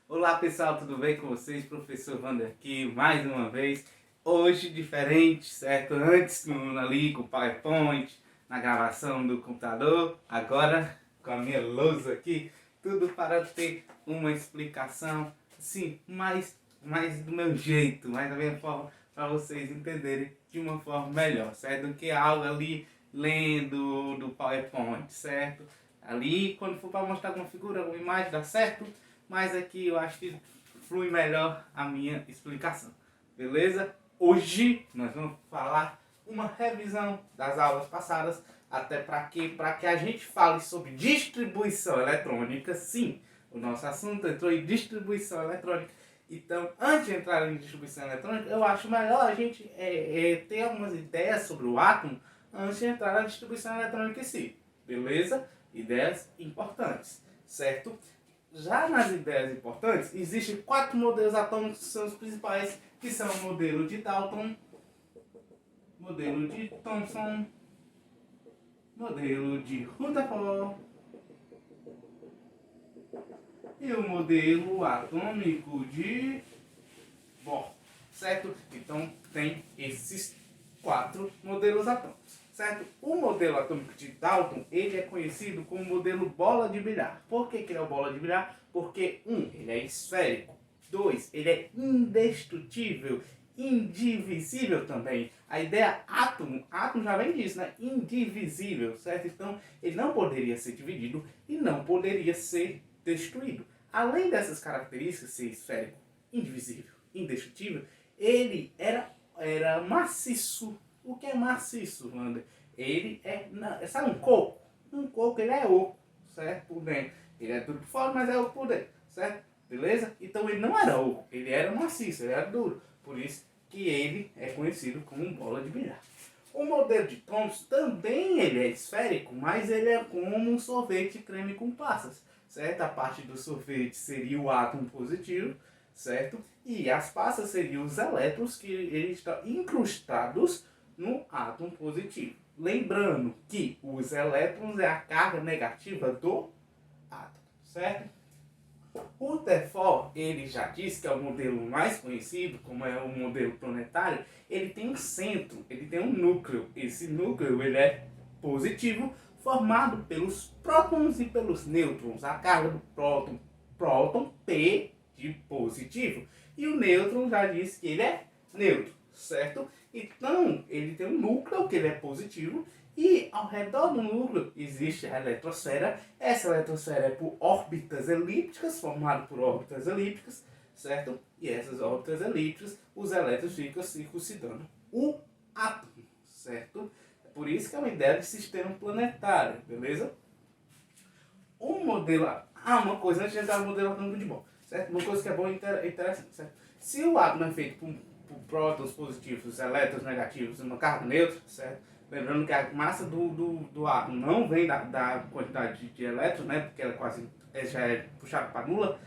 Olá pessoal, tudo bem com vocês? Professor Wander aqui, mais uma vez. Hoje diferente, certo? Antes ali com o PowerPoint, na gravação do computador, agora com a minha lousa aqui, tudo para ter uma explicação, sim, mais do meu jeito, mais da minha forma, para vocês entenderem de uma forma melhor, certo? Do que algo ali lendo do PowerPoint, certo? Ali, quando for para mostrar alguma figura, alguma imagem, dá certo? Mas aqui eu acho que flui melhor a minha explicação. Beleza? Hoje nós vamos falar uma revisão das aulas passadas, até para quê? Para que a gente fale sobre distribuição eletrônica. Sim, o nosso assunto entrou em distribuição eletrônica. Então, antes de entrar em distribuição eletrônica, eu acho melhor a gente ter algumas ideias sobre o átomo antes de entrar na distribuição eletrônica em si. Beleza? Ideias importantes, certo? Já nas ideias importantes, existem 4 modelos atômicos que são os principais, que são o modelo de Dalton, modelo de Thomson, modelo de Rutherford e o modelo atômico de Bohr, certo? Então tem esses 4 modelos atômicos, certo? O modelo atômico de Dalton, ele é conhecido como modelo bola de bilhar. Por que ele é o bola de bilhar? Porque ele é esférico. 2, ele é indestrutível, indivisível também. A ideia átomo já vem disso, né? Indivisível, certo? Então ele não poderia ser dividido e não poderia ser destruído. Além dessas características, ser esférico, indivisível, indestrutível, ele era maciço. O que é maciço, Wander? Ele sabe um coco? Um coco, ele é oco, certo? Por dentro. Ele é duro por fora, mas é oco por dentro, certo? Beleza? Então ele não era oco, ele era maciço, ele era duro. Por isso que ele é conhecido como bola de bilhar. O modelo de Thomson também ele é esférico, mas ele é como um sorvete creme com passas, certo? A parte do sorvete seria o átomo positivo, certo? E as passas seriam os elétrons que eles estão incrustados no átomo positivo. Lembrando que os elétrons é a carga negativa do átomo, certo? O Rutherford, ele já disse que é o modelo mais conhecido, como é o modelo planetário, ele tem um centro, ele tem um núcleo. Esse núcleo ele é positivo, formado pelos prótons e pelos nêutrons. A carga do próton P de positivo. E o nêutron já disse que ele é neutro, certo? Então, ele tem um núcleo que ele é positivo e ao redor do núcleo existe a eletrosfera. Essa eletrosfera é por órbitas elípticas, formada por órbitas elípticas, certo? E essas órbitas elípticas, os elétrons ficam circuncidando o átomo, certo? É por isso que é uma ideia de sistema planetário, beleza? Um modelo... uma coisa antes de entrar no modelo atômico de Bohr, certo? Uma coisa que é boa e interessante, certo? Se o átomo é feito por prótons positivos, elétrons negativos e uma carga neutra, certo? Lembrando que a massa do átomo não vem da quantidade de elétrons, né? Porque ela já é puxada para nula.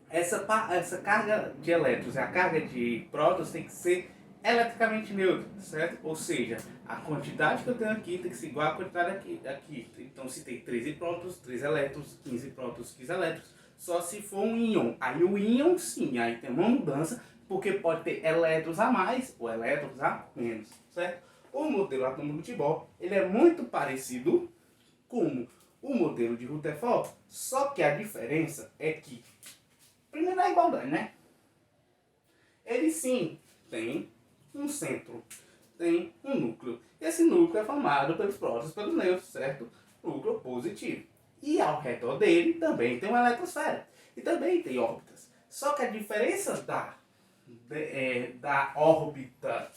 Essa carga de elétrons e a carga de prótons tem que ser eletricamente neutra, certo? Ou seja, a quantidade que eu tenho aqui tem que ser igual à quantidade aqui. Então, se tem 13 prótons, 3 elétrons, 15 prótons, 15 elétrons, só se for um íon. Aí o íon, sim, aí tem uma mudança, porque pode ter elétrons a mais ou elétrons a menos, certo? O modelo atômico de Bohr, ele é muito parecido com o modelo de Rutherford, só que a diferença é que, primeiro é a igualdade, né? Ele sim tem um centro, tem um núcleo. Esse núcleo é formado pelos prótons e pelos nêutrons, certo? Núcleo positivo. E ao redor dele também tem uma eletrosfera. E também tem órbitas. Só que a diferença da órbita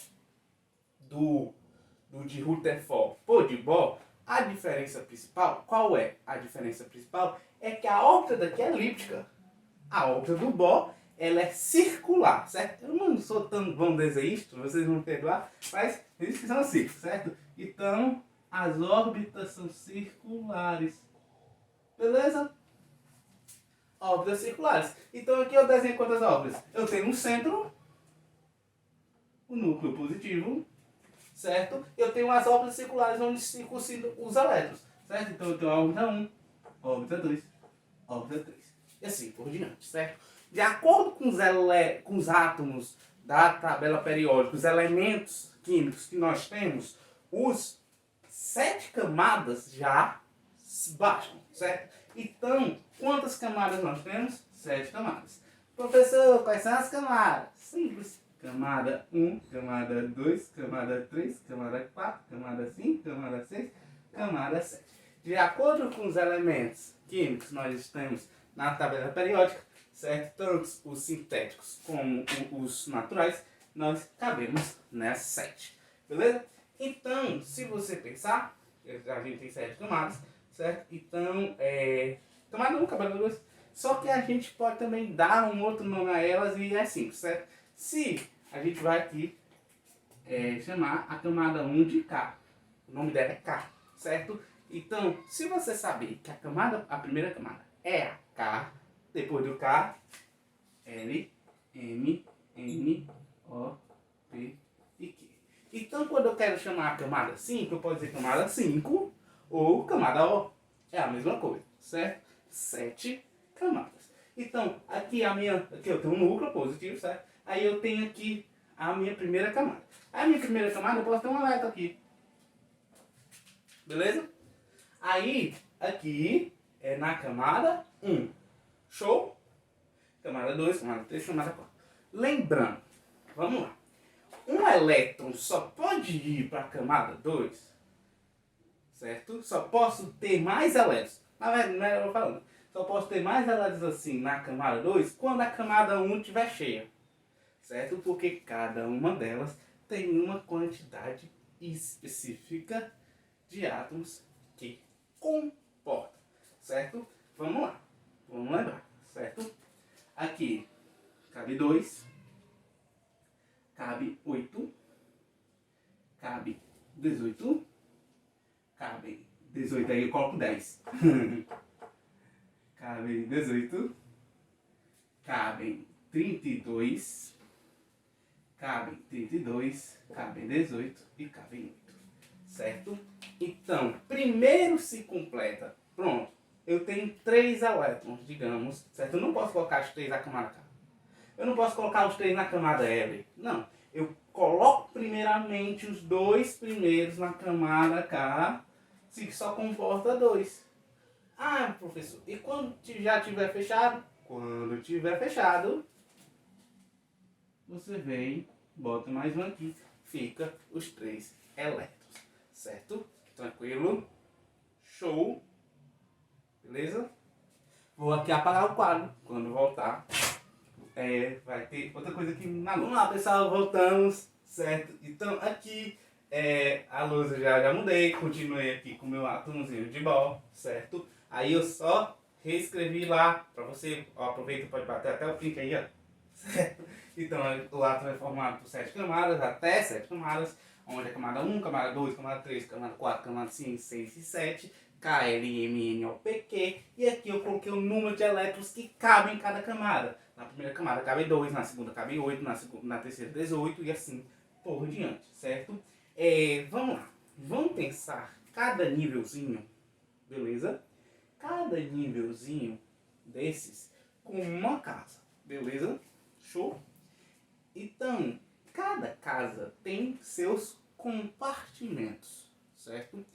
do de Rutherford por de Bohr, a diferença principal, qual é a diferença principal? É que a órbita daqui é elíptica. A órbita do Bohr, ela é circular, certo? Eu não sou tão bom desenhista, vocês vão perdoar, mas eles são assim, certo? Então, as órbitas são circulares. Beleza? Órbitas circulares. Então aqui eu desenho quantas órbitas? Eu tenho um centro, o núcleo positivo, certo? Eu tenho as órbitas circulares onde circuncidam os elétrons, certo? Então eu tenho a órbita 1, órbita 2, órbita 3. e assim por diante, certo? De acordo com os átomos da tabela periódica, os elementos químicos que nós temos, os 7 camadas já baixam, certo? Então, quantas camadas nós temos? 7 camadas. Professor, quais são as camadas? Simples. Camada 1, camada 2, camada 3, camada 4, camada 5, camada 6, camada 7. De acordo com os elementos químicos que nós temos na tabela periódica, certo? Tanto os sintéticos como os naturais, nós cabemos nessas 7. Beleza? Então, se você pensar, a gente tem 7 camadas, certo? Então, camada 1, camada 2. Só que a gente pode também dar um outro nome a elas e é assim, certo? Se a gente vai aqui chamar a camada 1 de K. O nome dela é K, certo? Então, se você saber que a primeira camada é a K, depois do K, L, M, N, O, P e Q. Então, quando eu quero chamar a camada 5, eu posso dizer camada 5 ou camada O. É a mesma coisa, certo? 7 camadas. Então, aqui eu tenho um núcleo positivo, certo? Aí eu tenho aqui a minha primeira camada. A minha primeira camada eu posso ter um elétron aqui. Beleza? Aí, aqui é na camada 1. Show? Camada 2, camada 3, camada 4. Lembrando, vamos lá. Um elétron só pode ir para a camada 2, certo? Só posso ter mais elétrons. Na verdade, não é eu falando. Só posso ter mais elétrons assim na camada 2 quando a camada 1 estiver cheia. Certo? Porque cada uma delas tem uma quantidade específica de átomos que comporta. Certo? Vamos lá. Vamos lembrar. Certo? Aqui cabe 2, cabe 8, cabe 18, cabe 18, aí eu coloco 10. Cabe 18, cabem 32, cabem 32, cabem 18 e cabem 8. Certo? Então, primeiro se completa. Pronto. Eu tenho 3 elétrons, digamos. Certo? Eu não posso colocar os 3 na camada K. Eu não posso colocar os 3 na camada L. Não. Eu coloco primeiramente os 2 primeiros na camada K, se só comporta 2. Ah, professor, e quando já tiver fechado? Quando tiver fechado, você vem, bota mais um aqui, fica os 3 elétrons. Certo? Tranquilo? Show? Beleza? Vou aqui apagar o quadro. Quando voltar, vai ter outra coisa aqui na luz. Vamos lá, pessoal, voltamos. Certo? Então, aqui, a luz eu já mudei. Continuei aqui com o meu átomozinho de Bohr. Certo? Aí eu só reescrevi lá para você. Ó, aproveita e pode bater até o clique aí, ó. Certo? Então, o átomo é formado por 7 camadas, até 7 camadas. Onde é camada 1, camada 2, camada 3, camada 4, camada 5, 6 e 7. K, L, M, N, O, P, Q. E aqui eu coloquei o número de elétrons que cabem em cada camada. Na primeira camada cabe 2, na segunda cabe 8, na terceira 18 e assim por diante, certo? Vamos lá. Vamos pensar cada nívelzinho, beleza? Cada nívelzinho desses com uma casa, beleza? Show? Então, cada casa tem seus compartimentos, certo?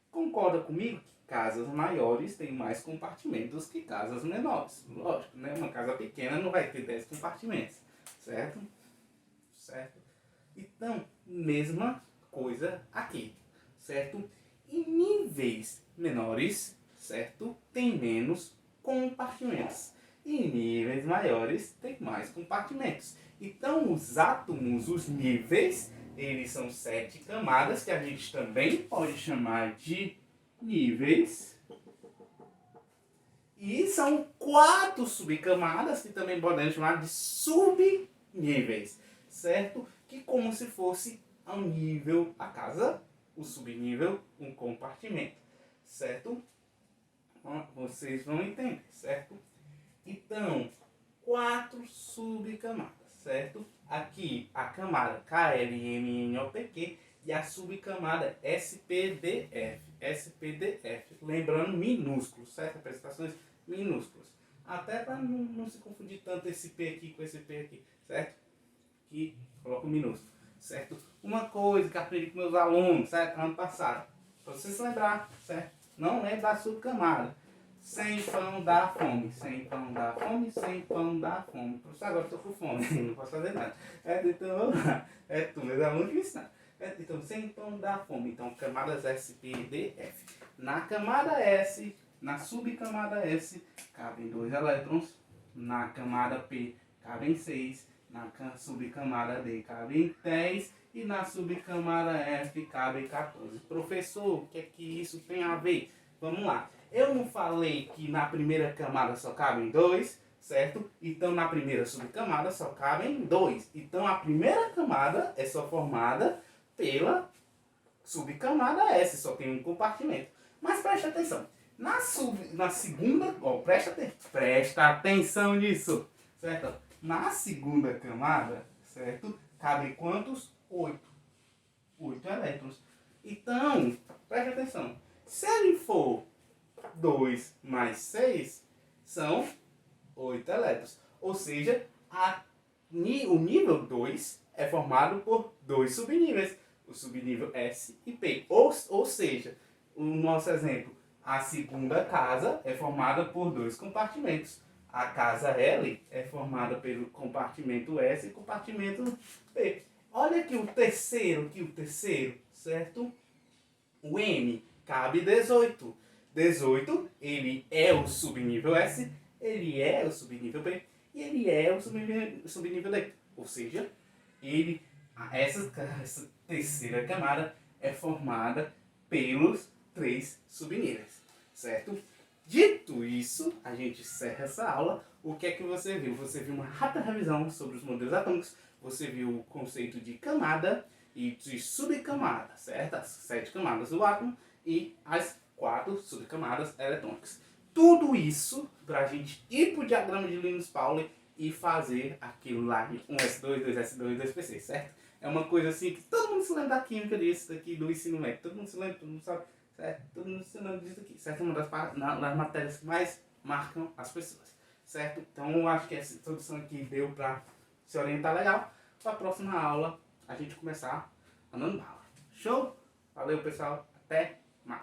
Concorda comigo que casas maiores têm mais compartimentos que casas menores? Lógico, né? Uma casa pequena não vai ter 10 compartimentos, certo? Certo? Então, mesma coisa aqui, certo? Em níveis menores, certo? Tem menos compartimentos. E em níveis maiores tem mais compartimentos. Então, os átomos, os níveis, eles são 7 camadas, que a gente também pode chamar de níveis. E são 4 subcamadas, que também podemos chamar de subníveis, certo? Que como se fosse um nível a casa, o subnível, um compartimento, certo? Vocês vão entender, certo? Então, 4 subcamadas, certo? Aqui a camada KLMNOPQ e a subcamada SPDF. SPDF. Lembrando, minúsculos, certo? Apresentações minúsculas. Até para não se confundir tanto esse P aqui com esse P aqui, certo? Que coloco o minúsculo, certo? Uma coisa que aprendi com meus alunos, certo? Ano passado, para você se lembrar, certo? Não lembra da subcamada. Sem pão dá fome, sem pão dá fome, sem pão dá fome. Professor, agora estou com fome, não posso fazer nada. Então vamos lá. Tu, meus alunos que ensinam. Então, sem pão dá fome. Então, camadas S, P, D, F. Na camada S, na subcamada S, cabem 2 elétrons. Na camada P, cabem 6. Na subcamada D, cabem 10. E na subcamada F, cabem 14. Professor, o que é que isso tem a ver? Vamos lá. Eu não falei que na primeira camada só cabem 2, certo? Então na primeira subcamada só cabem 2. Então a primeira camada é só formada pela subcamada S, só tem um compartimento. Mas preste atenção. Na segunda, presta atenção nisso, certo? Na segunda camada, certo? Cabem quantos? 8. 8 elétrons. Então, preste atenção. Se ele for 2 mais 6, são 8 elétrons. Ou seja, o nível 2 é formado por 2 subníveis. O subnível S e P. Ou seja, o nosso exemplo, a segunda casa é formada por 2 compartimentos. A casa L é formada pelo compartimento S e compartimento P. Olha aqui o terceiro, certo? O M cabe 18. 18, ele é o subnível S, ele é o subnível B e ele é o subnível D. Ou seja, essa terceira camada é formada pelos 3 subníveis, certo? Dito isso, a gente encerra essa aula. O que é que você viu? Você viu uma rápida revisão sobre os modelos atômicos, você viu o conceito de camada e de subcamada, certo? As 7 camadas do átomo e as 4 subcamadas eletônicas. Tudo isso para a gente ir para o diagrama de Linus-Pauling e fazer aquilo lá de 1s2, 2s2, 2pc, certo? É uma coisa assim que todo mundo se lembra da química disso daqui, do ensino médio. Todo mundo se lembra, todo mundo sabe, certo? Todo mundo se lembra disso aqui, certo? É uma das matérias que mais marcam as pessoas, certo? Então eu acho que essa introdução aqui deu para se orientar legal. Para a próxima aula a gente começar andando bala. Show? Valeu, pessoal. Até mais.